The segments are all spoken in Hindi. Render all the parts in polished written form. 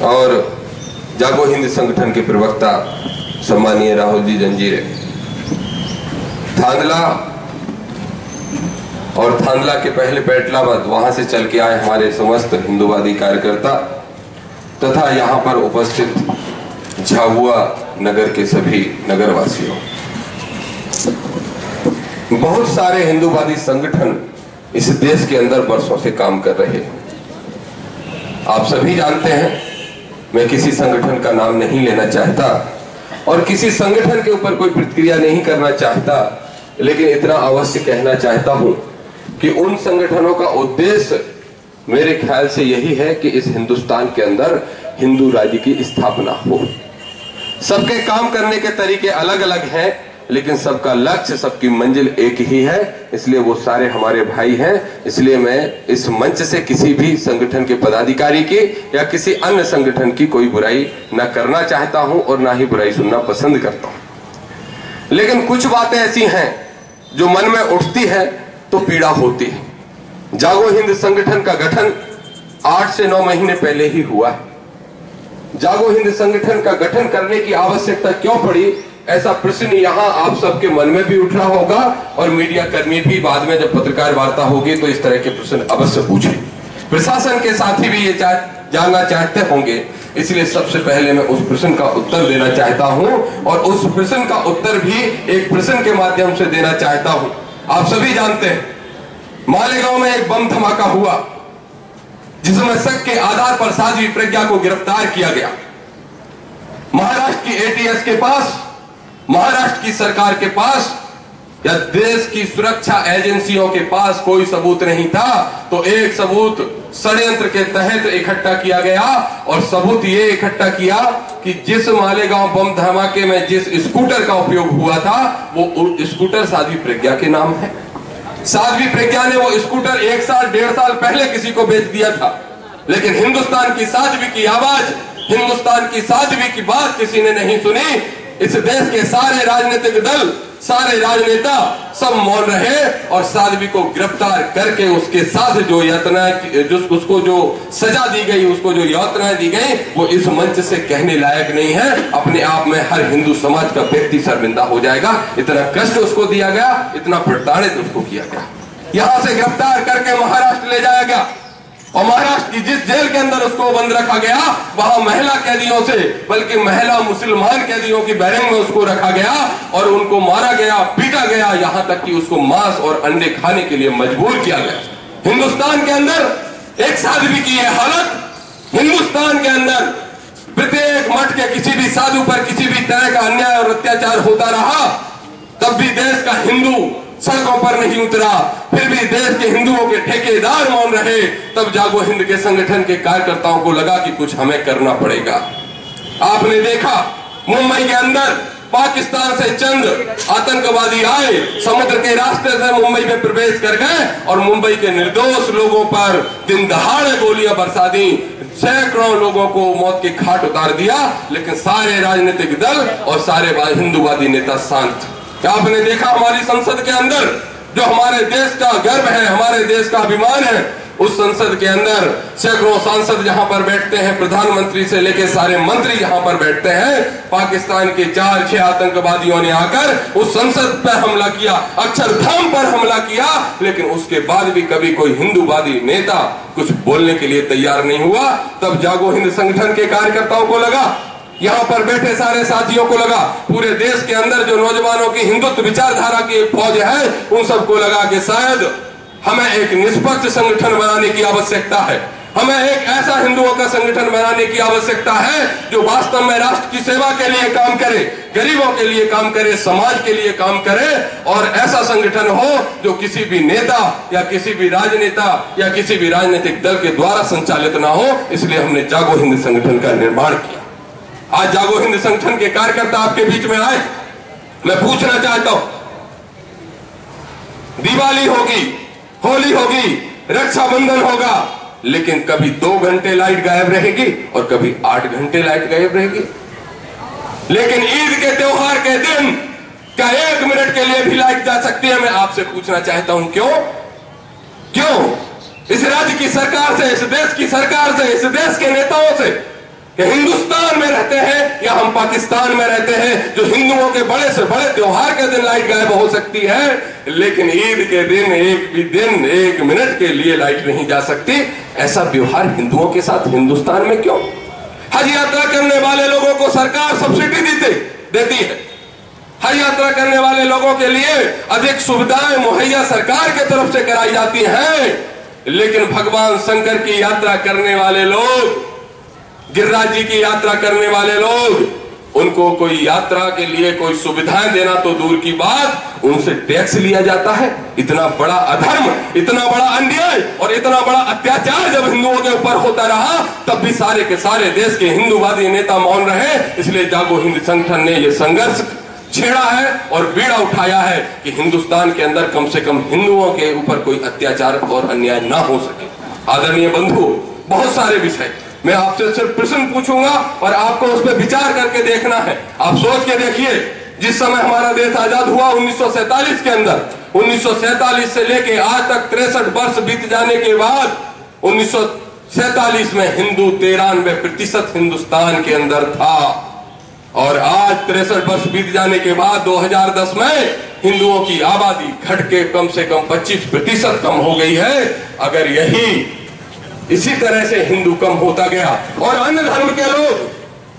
और जागो हिंद संगठन के प्रवक्ता सम्मानीय राहुल जी जंजीरे, थांदला और थांदला के पहले पैटलाबाद वहां से चल के आए हमारे समस्त हिंदूवादी कार्यकर्ता तथा यहाँ पर उपस्थित झाबुआ नगर के सभी नगरवासियों, बहुत सारे हिंदूवादी संगठन इस देश के अंदर वर्षों से काम कर रहे हैं। आप सभी जानते हैं, मैं किसी संगठन का नाम नहीं लेना चाहता और किसी संगठन के ऊपर कोई प्रतिक्रिया नहीं करना चाहता, लेकिन इतना अवश्य कहना चाहता हूं कि उन संगठनों का उद्देश्य मेरे ख्याल से यही है कि इस हिंदुस्तान के अंदर हिंदू राज्य की स्थापना हो। सबके काम करने के तरीके अलग अलग हैं, लेकिन सबका लक्ष्य, सबकी मंजिल एक ही है। इसलिए वो सारे हमारे भाई हैं। इसलिए मैं इस मंच से किसी भी संगठन के पदाधिकारी की या किसी अन्य संगठन की कोई बुराई न करना चाहता हूं और ना ही बुराई सुनना पसंद करता हूं। लेकिन कुछ बातें ऐसी हैं जो मन में उठती है तो पीड़ा होती है। जागो हिंद संगठन का गठन 8 से 9 महीने पहले ही हुआ है। जागो हिंद संगठन का गठन करने की आवश्यकता क्यों पड़ी, ऐसा प्रश्न यहाँ आप सबके मन में भी उठ रहा होगा और मीडिया कर्मी भी बाद में जब पत्रकार वार्ता होगी तो इस तरह के प्रश्न अवश्य पूछे। प्रशासन के साथी भी ये जानना चाहते होंगे। इसलिए सबसे पहले मैं उस प्रश्न का उत्तर देना चाहता हूं और उस प्रश्न का उत्तर भी एक प्रश्न के माध्यम से देना चाहता हूं। आप सभी जानते हैं, मालेगांव में एक बम धमाका हुआ जिसमें शक के आधार पर साध्वी प्रज्ञा को गिरफ्तार किया गया। महाराष्ट्र की एटीएस के पास, महाराष्ट्र की सरकार के पास या देश की सुरक्षा एजेंसियों के पास कोई सबूत नहीं था, तो एक सबूत षड्यंत्र के तहत इकट्ठा किया गया और सबूत ये इकट्ठा किया कि जिस मालेगांव बम धमाके में जिस स्कूटर का उपयोग हुआ था वो स्कूटर साध्वी प्रज्ञा के नाम है। साध्वी प्रज्ञा ने वो स्कूटर 1 साल 1.5 साल पहले किसी को बेच दिया था, लेकिन हिंदुस्तान की साध्वी की आवाज, हिंदुस्तान की साध्वी की बात किसी ने नहीं सुनी। इस देश के सारे राजनीतिक दल, सारे राजनेता सब मौन रहे और साध्वी को गिरफ्तार करके उसके साथ जो उसको जो सजा दी गई, उसको जो यातनाएं दी गई, वो इस मंच से कहने लायक नहीं है। अपने आप में हर हिंदू समाज का व्यक्ति शर्मिंदा हो जाएगा। इतना कष्ट उसको दिया गया, इतना प्रताड़ित उसको किया गया। यहां से गिरफ्तार करके महाराष्ट्र ले जाया गया और महाराष्ट्र की जिस जेल के अंदर उसको बंद रखा गया, वहां महिला कैदियों से, बल्कि महिला मुसलमान कैदियों की बैरंग में उसको रखा गया और उनको मारा गया, पीटा गया, यहां तक कि उसको मांस और अंडे खाने के लिए मजबूर किया गया। हिंदुस्तान के अंदर एक साध्वी की यह हालत, हिंदुस्तान के अंदर प्रत्येक मठ के किसी भी साधु पर किसी भी तरह का अन्याय और अत्याचार होता रहा, तब भी देश का हिंदू सड़कों पर नहीं उतरा, फिर भी देश के हिंदुओं के ठेकेदार मौन रहे। तब जागो हिंद के संगठन के कार्यकर्ताओं को लगा कि कुछ हमें करना पड़ेगा। आपने देखा मुंबई के अंदर पाकिस्तान से चंद आतंकवादी आए, समुद्र के रास्ते से मुंबई में प्रवेश कर गए और मुंबई के निर्दोष लोगों पर दिन दहाड़े गोलियां बरसा दी, सैकड़ों लोगों को मौत की घाट उतार दिया। लेकिन सारे राजनीतिक दल और सारे हिंदूवादी नेता शांत। आपने देखा हमारी संसद के अंदर जो हमारे देश का गर्व है, हमारे देश का अभिमान है, उस संसद के अंदर सैकड़ों सांसद जहां पर बैठते हैं, प्रधानमंत्री से लेकर सारे मंत्री यहां पर बैठते हैं। पाकिस्तान के 4-6 आतंकवादियों ने आकर उस संसद पर हमला किया, अक्षरधाम पर हमला किया, लेकिन उसके बाद भी कभी कोई हिंदूवादी नेता कुछ बोलने के लिए तैयार नहीं हुआ। तब जागो हिंद संगठन के कार्यकर्ताओं को लगा, यहाँ पर बैठे सारे साथियों को लगा, पूरे देश के अंदर जो नौजवानों की हिंदुत्व विचारधारा की फौज है, उन सबको लगा कि शायद हमें एक निष्पक्ष संगठन बनाने की आवश्यकता है। हमें एक ऐसा हिंदुओं का संगठन बनाने की आवश्यकता है जो वास्तव में राष्ट्र की सेवा के लिए काम करे, गरीबों के लिए काम करे, समाज के लिए काम करे, और ऐसा संगठन हो जो किसी भी नेता या किसी भी राजनेता या किसी भी राजनीतिक दल के द्वारा संचालित ना हो। इसलिए हमने जागो हिंद संगठन का निर्माण किया। आज जागो हिंद संगठन के कार्यकर्ता आपके बीच में आए। मैं पूछना चाहता हूं, दिवाली होगी, होली होगी, रक्षाबंधन होगा, लेकिन कभी 2 घंटे लाइट गायब रहेगी और कभी 8 घंटे लाइट गायब रहेगी। लेकिन ईद के त्योहार के दिन क्या 1 मिनट के लिए भी लाइट जा सकती है? मैं आपसे पूछना चाहता हूं, क्यों? इस राज्य की सरकार से, इस देश की सरकार से, इस देश के नेताओं से कि हिंदुस्तान में रहते हैं या हम पाकिस्तान में रहते हैं, जो हिंदुओं के बड़े से बड़े त्योहार के दिन लाइट गायब हो सकती है, लेकिन ईद के दिन एक मिनट के लिए लाइट नहीं जा सकती। ऐसा व्यवहार हिंदुओं के साथ हिंदुस्तान में क्यों? हज यात्रा करने वाले लोगों को सरकार सब्सिडी देती है। हज यात्रा करने वाले लोगों के लिए अधिक सुविधाएं मुहैया सरकार की तरफ से कराई जाती हैं, लेकिन भगवान शंकर की यात्रा करने वाले लोग, गिरिराज जी की यात्रा करने वाले लोग, उनको कोई यात्रा के लिए कोई सुविधाएं देना तो दूर की बात, उनसे टैक्स लिया जाता है। इतना बड़ा अधर्म, इतना बड़ा अन्याय और इतना बड़ा अत्याचार जब हिंदुओं के ऊपर होता रहा, तब भी सारे के सारे देश के हिंदूवादी नेता मौन रहे। इसलिए जागो हिंद संगठन ने यह संघर्ष छेड़ा है और बीड़ा उठाया है कि हिंदुस्तान के अंदर कम से कम हिंदुओं के ऊपर कोई अत्याचार और अन्याय ना हो सके। आदरणीय बंधु, बहुत सारे विषय मैं आपसे सिर्फ प्रश्न पूछूंगा और आपको उस पर विचार करके देखना है। आप सोच के देखिए, जिस समय हमारा देश आजाद हुआ 1947 के अंदर, 1947 से लेके आज तक 63 वर्ष बीत जाने के बाद 1947 में हिंदू 93% हिंदुस्तान के अंदर था, और आज 63 वर्ष बीत जाने के बाद 2010 में हिंदुओं की आबादी घट के कम से कम 25% कम हो गई है। अगर यही इसी तरह से हिंदू कम होता गया और अन्य धर्म के लोग,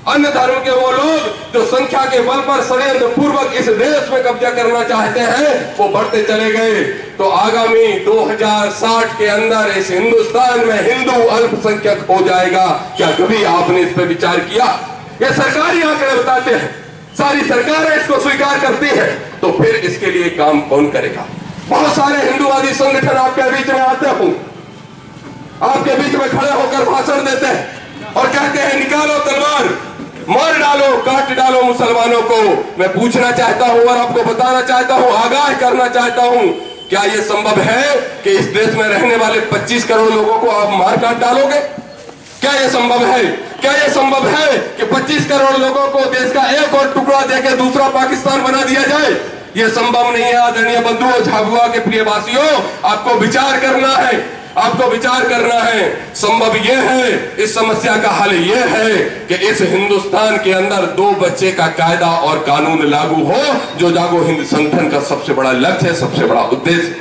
अन्य धर्म के वो लोग जो संख्या के बल पर षड्यंत्र पूर्वक इस देश में कब्जा करना चाहते हैं, वो बढ़ते चले गए, तो आगामी 2060 के अंदर इस हिंदुस्तान में हिंदू अल्पसंख्यक हो जाएगा। क्या कभी आपने इस पर विचार किया? ये सरकारी आंकड़े बताते हैं, सारी सरकारें इसको स्वीकार करती है, तो फिर इसके लिए काम कौन करेगा? बहुत सारे हिंदूवादी संगठन आपके बीच में आते हों, आपके बीच में खड़े होकर भाषण देते हैं और कहते हैं निकालो तलवार, मार डालो, काट डालो मुसलमानों को। मैं पूछना चाहता हूं और आपको बताना चाहता हूं, आगाह करना चाहता हूं, क्या यह संभव है कि इस देश में रहने वाले 25 करोड़ लोगों को आप मार काट डालोगे? क्या यह संभव है? क्या यह संभव है कि 25 करोड़ लोगों को देश का एक और टुकड़ा देकर दूसरा पाकिस्तान बना दिया जाए? यह संभव नहीं है। आदरणीय बंधुओं, झाबुआ के प्रिय वासियों, आपको विचार करना है, आपको विचार करना है। संभव यह है, इस समस्या का हल यह है कि इस हिंदुस्तान के अंदर 2 बच्चे का कायदा और कानून लागू हो, जो जागो हिंद संगठन का सबसे बड़ा लक्ष्य है, सबसे बड़ा उद्देश्य।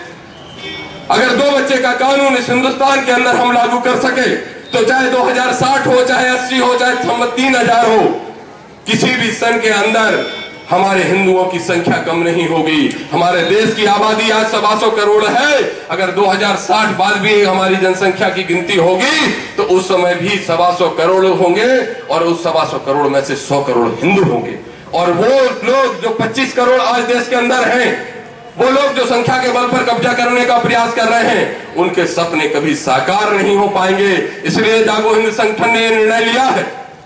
अगर 2 बच्चे का कानून इस हिंदुस्तान के अंदर हम लागू कर सके, तो चाहे 2060 हो, चाहे 80 हो, चाहे 3000 हो, किसी भी सन के अंदर हमारे हिंदुओं की संख्या कम नहीं होगी। हमारे देश की आबादी आज 125 करोड़ है। अगर 2060 बाद भी हमारी जनसंख्या की गिनती होगी, तो उस समय भी 125 करोड़ होंगे, और उस 125 करोड़ में से 100 करोड़ हिंदू होंगे। और वो लोग जो 25 करोड़ आज देश के अंदर हैं, वो लोग जो संख्या के बल पर कब्जा करने का प्रयास कर रहे हैं, उनके सपने कभी साकार नहीं हो पाएंगे। इसलिए जागो हिंद संगठन ने निर्णय लिया है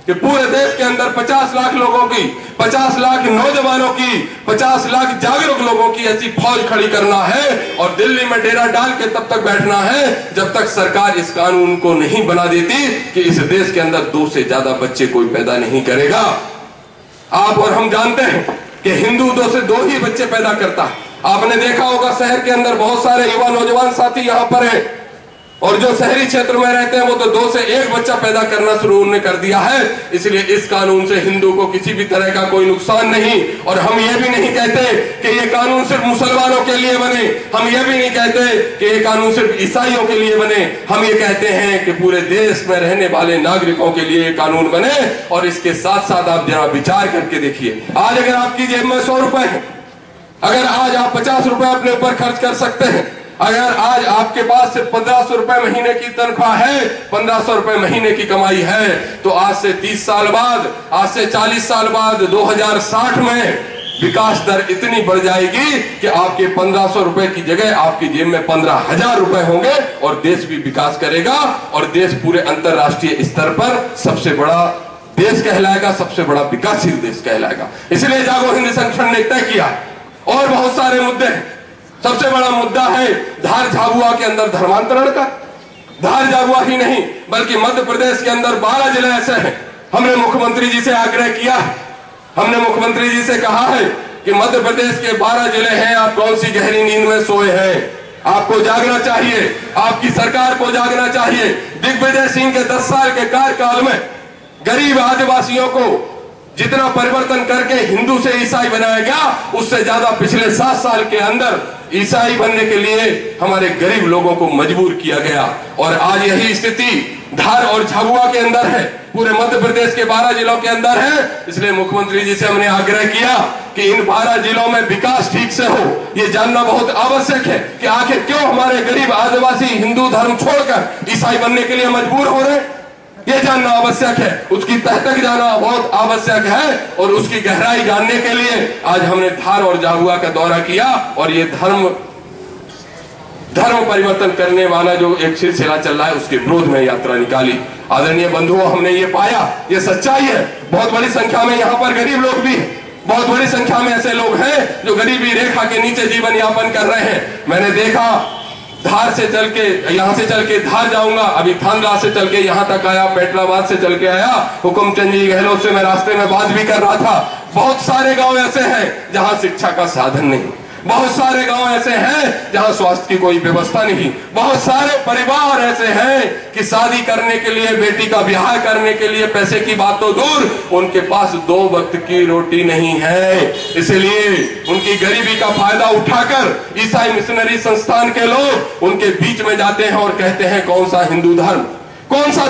कि पूरे देश के अंदर 50 लाख लोगों की, 50 लाख नौजवानों की, 50 लाख जागरूक लोगों की ऐसी फौज खड़ी करना है, और दिल्ली में डेरा डाल के तब तक बैठना है जब तक सरकार इस कानून को नहीं बना देती कि इस देश के अंदर 2 से ज्यादा बच्चे कोई पैदा नहीं करेगा। आप और हम जानते हैं कि हिंदू 2 से 2 ही बच्चे पैदा करता है। आपने देखा होगा शहर के अंदर बहुत सारे युवा नौजवान साथी यहाँ पर हैं, और जो शहरी क्षेत्र में रहते हैं वो तो 2 से 1 बच्चा पैदा करना शुरू उन्होंने कर दिया है। इसलिए इस कानून से हिंदू को किसी भी तरह का कोई नुकसान नहीं। और हम ये भी नहीं कहते कि ये कानून सिर्फ मुसलमानों के लिए बने, हम ये भी नहीं कहते कि ये कानून सिर्फ ईसाइयों के लिए बने। हम ये कहते हैं कि पूरे देश में रहने वाले नागरिकों के लिए ये कानून बने। और इसके साथ साथ आप जरा विचार करके देखिए, आज अगर आपकी जेब में 100 रुपए है, अगर आज आप 50 रुपए अपने ऊपर खर्च कर सकते हैं, अगर आज आपके पास सिर्फ 1500 रुपए महीने की तनख्वाह है, 1500 रुपए महीने की कमाई है, तो आज से 30 साल बाद, आज से 40 साल बाद 2060 में विकास दर इतनी बढ़ जाएगी कि आपके 1500 रुपए की जगह आपकी जेब में 15,000 रुपए होंगे, और देश भी विकास करेगा, और देश पूरे अंतरराष्ट्रीय स्तर पर सबसे बड़ा देश कहलाएगा, सबसे बड़ा विकासशील देश कहलाएगा। इसलिए जागो हिंद संगठन ने तय किया। और बहुत सारे मुद्दे हैं। सबसे बड़ा मुद्दा है धार झाबुआ के अंदर धर्मांतरण का। धार झाबुआ ही नहीं बल्कि मध्य प्रदेश के अंदर 12 जिले ऐसे हैं। हमने मुख्यमंत्री जी से आग्रह किया है, हमने मुख्यमंत्री जी से कहा है कि मध्य प्रदेश के 12 जिले हैं, आप कौन सी गहरी नींद में सोए हैं? आपको जागना चाहिए, आपकी सरकार को जागना चाहिए। दिग्विजय सिंह के 10 साल के कार्यकाल में गरीब आदिवासियों को जितना परिवर्तन करके हिंदू से ईसाई बनाया गया, उससे ज्यादा पिछले 7 साल के अंदर ईसाई बनने के लिए हमारे गरीब लोगों को मजबूर किया गया। और आज यही स्थिति धार और झाबुआ के अंदर है, पूरे मध्य प्रदेश के 12 जिलों के अंदर है। इसलिए मुख्यमंत्री जी से हमने आग्रह किया कि इन 12 जिलों में विकास ठीक से हो, ये जानना बहुत आवश्यक है कि आखिर क्यों हमारे गरीब आदिवासी हिंदू धर्म छोड़कर ईसाई बनने के लिए मजबूर हो रहे हैं। ये जानना आवश्यक है, उसकी तह तक जाना बहुत आवश्यक है। और उसकी गहराई जानने के लिए आज हमने धार और झाबुआ का दौरा किया और ये धर्म परिवर्तन करने वाला जो एक सिलसिला चल रहा है उसके विरोध में यात्रा निकाली। आदरणीय बंधुओं, हमने ये पाया, ये सच्चाई है। बहुत बड़ी संख्या में यहाँ पर गरीब लोग भी, बहुत बड़ी संख्या में ऐसे लोग हैं जो गरीबी रेखा के नीचे जीवन यापन कर रहे हैं। मैंने देखा धार से चल के, यहाँ से चल के धार जाऊंगा, अभी थानला से चल के यहाँ तक आया, पेटलाबाद से चल के आया, हुकुमचंद जी गहलोत से मैं रास्ते में बात भी कर रहा था। बहुत सारे गांव ऐसे हैं जहां शिक्षा का साधन नहीं, बहुत सारे गांव ऐसे हैं जहां स्वास्थ्य की कोई व्यवस्था नहीं, बहुत सारे परिवार ऐसे हैं कि शादी करने के लिए, बेटी का ब्याह करने के लिए पैसे की बात तो दूर, उनके पास 2 वक्त की रोटी नहीं है। इसलिए उनकी गरीबी का फायदा उठाकर ईसाई मिशनरी संस्थान के लोग उनके बीच में जाते हैं और कहते हैं कौन सा हिंदू धर्म, कौन सा